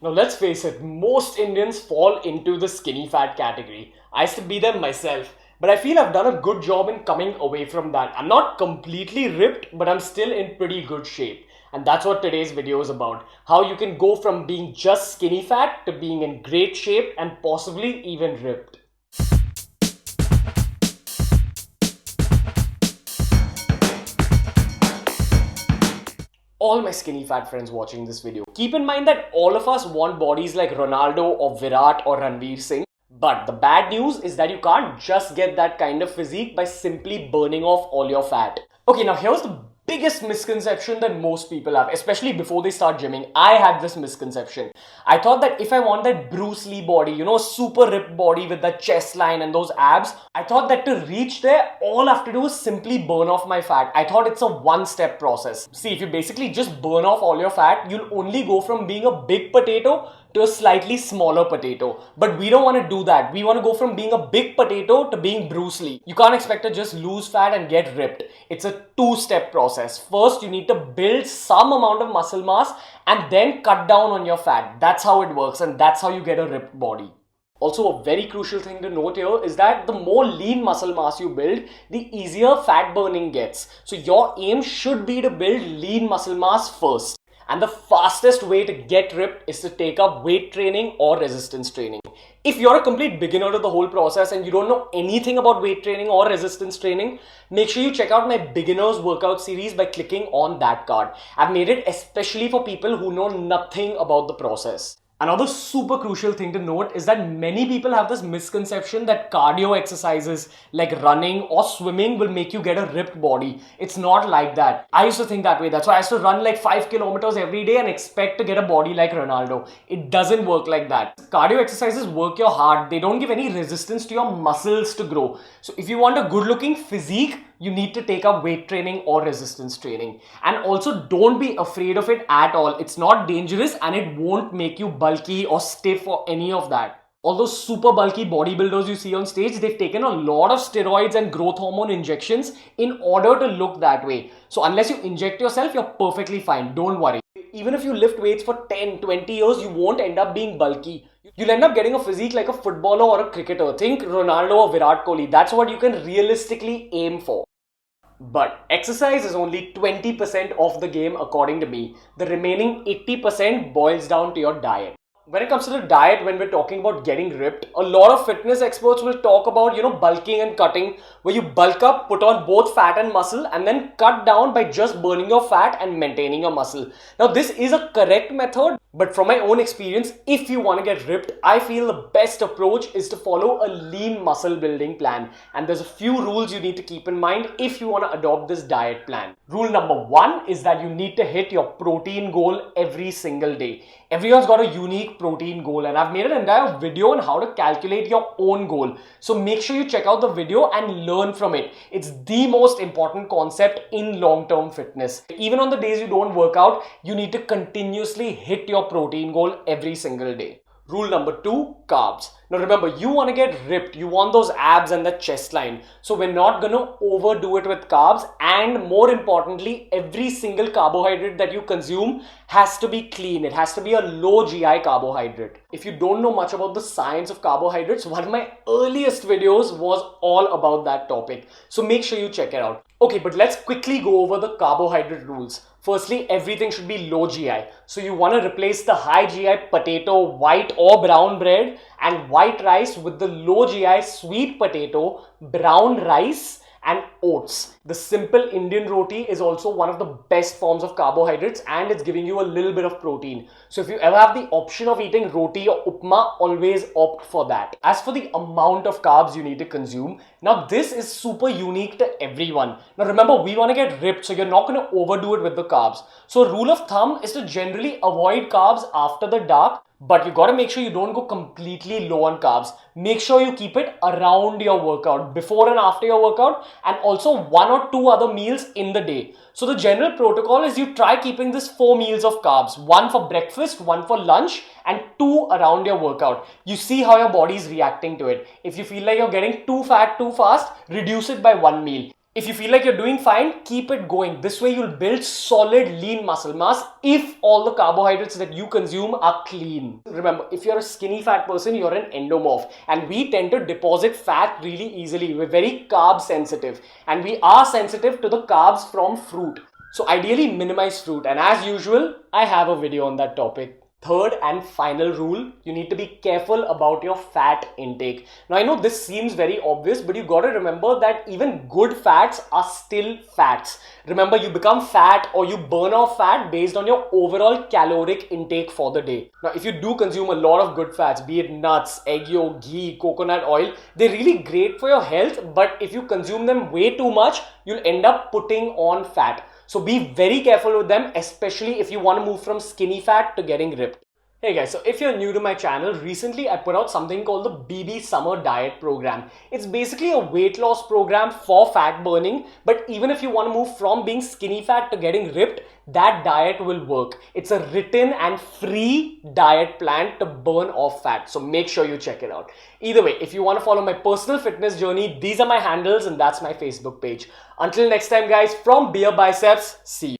Now let's face it, most Indians fall into the skinny fat category. I used to be them myself, but I feel I've done a good job in coming away from that. I'm not completely ripped, but I'm still in pretty good shape. And that's what today's video is about. How you can go from being just skinny fat to being in great shape and possibly even ripped. All my skinny fat friends watching this video, keep in mind that all of us want bodies like Ronaldo or Virat or Ranveer Singh. But the bad news is that you can't just get that kind of physique by simply burning off all your fat. Okay, now here's the biggest misconception that most people have, especially before they start gymming. I had this misconception. I thought that if I want that Bruce Lee body, super ripped body with that chest line and those abs, I thought that to reach there, all I have to do is simply burn off my fat. I thought it's a one-step process. See, if you basically just burn off all your fat, you'll only go from being a big potato to a slightly smaller potato. But we don't want to do that. We want to go from being a big potato to being Bruce Lee. You can't expect to just lose fat and get ripped. It's a two-step process. First, you need to build some amount of muscle mass and then cut down on your fat. That's how it works, and that's how you get a ripped body. Also, a very crucial thing to note here is that the more lean muscle mass you build, the easier fat burning gets. So your aim should be to build lean muscle mass first. And the fastest way to get ripped is to take up weight training or resistance training. If you're a complete beginner to the whole process and you don't know anything about weight training or resistance training, make sure you check out my beginners workout series by clicking on that card. I've made it especially for people who know nothing about the process. Another super crucial thing to note is that many people have this misconception that cardio exercises like running or swimming will make you get a ripped body. It's not like that. I used to think that way. That's why I used to run like 5 kilometers every day and expect to get a body like Ronaldo. It doesn't work like that. Cardio exercises work your heart. They don't give any resistance to your muscles to grow. So if you want a good looking physique, you need to take up weight training or resistance training. And also don't be afraid of it at all. It's not dangerous and it won't make you bulky or stiff or any of that. All those super bulky bodybuilders you see on stage, they've taken a lot of steroids and growth hormone injections in order to look that way. So unless you inject yourself, you're perfectly fine. Don't worry. Even if you lift weights for 10, 20 years, you won't end up being bulky. You'll end up getting a physique like a footballer or a cricketer. Think Ronaldo or Virat Kohli. That's what you can realistically aim for. But exercise is only 20% of the game according to me. The remaining 80% boils down to your diet. When it comes to the diet, when we're talking about getting ripped, a lot of fitness experts will talk about, bulking and cutting, where you bulk up, put on both fat and muscle, and then cut down by just burning your fat and maintaining your muscle. Now, this is a correct method, but from my own experience, if you want to get ripped, I feel the best approach is to follow a lean muscle building plan. And there's a few rules you need to keep in mind if you want to adopt this diet plan. Rule number 1 is that you need to hit your protein goal every single day. Everyone's got a unique protein goal, and I've made an entire video on how to calculate your own goal. So make sure you check out the video and learn from it. It's the most important concept in long-term fitness. Even on the days you don't work out, you need to continuously hit your protein goal every single day. Rule number 2, carbs. Now remember, you want to get ripped. You want those abs and the chest line. So we're not going to overdo it with carbs. And more importantly, every single carbohydrate that you consume has to be clean. It has to be a low GI carbohydrate. If you don't know much about the science of carbohydrates, one of my earliest videos was all about that topic. So make sure you check it out. Okay, but let's quickly go over the carbohydrate rules. Firstly, everything should be low GI. So you want to replace the high GI potato, white or brown bread and white rice with the low GI sweet potato, brown rice and oats. The simple Indian roti is also one of the best forms of carbohydrates and it's giving you a little bit of protein. So if you ever have the option of eating roti or upma, always opt for that. As for the amount of carbs you need to consume, now this is super unique to everyone. Now remember, we want to get ripped, so you're not going to overdo it with the carbs. So rule of thumb is to generally avoid carbs after the dark. But you got to make sure you don't go completely low on carbs. Make sure you keep it around your workout, before and after your workout, and also 1 or 2 other meals in the day. So the general protocol is you try keeping this 4 meals of carbs, 1 for breakfast, 1 for lunch, and 2 around your workout. You see how your body is reacting to it. If you feel like you're getting too fat too fast, reduce it by 1 meal. If you feel like you're doing fine, keep it going. This way you'll build solid lean muscle mass if all the carbohydrates that you consume are clean. Remember, if you're a skinny fat person, you're an endomorph, and we tend to deposit fat really easily. We're very carb sensitive, and we are sensitive to the carbs from fruit. So ideally minimize fruit, and as usual, I have a video on that topic. Third and final rule, you need to be careful about your fat intake. Now I know this seems very obvious, but you gotta remember that even good fats are still fats. Remember, you become fat or you burn off fat based on your overall caloric intake for the day. Now if you do consume a lot of good fats, be it nuts, egg yolk, ghee, coconut oil, they're really great for your health, but if you consume them way too much, you'll end up putting on fat. So be very careful with them, especially if you want to move from skinny fat to getting ripped. Hey guys, so if you're new to my channel, recently I put out something called the BB Summer Diet Program. It's basically a weight loss program for fat burning, but even if you want to move from being skinny fat to getting ripped, that diet will work. It's a written and free diet plan to burn off fat, so make sure you check it out. Either way, if you want to follow my personal fitness journey, these are my handles and that's my Facebook page. Until next time guys, from BeerBiceps, see you.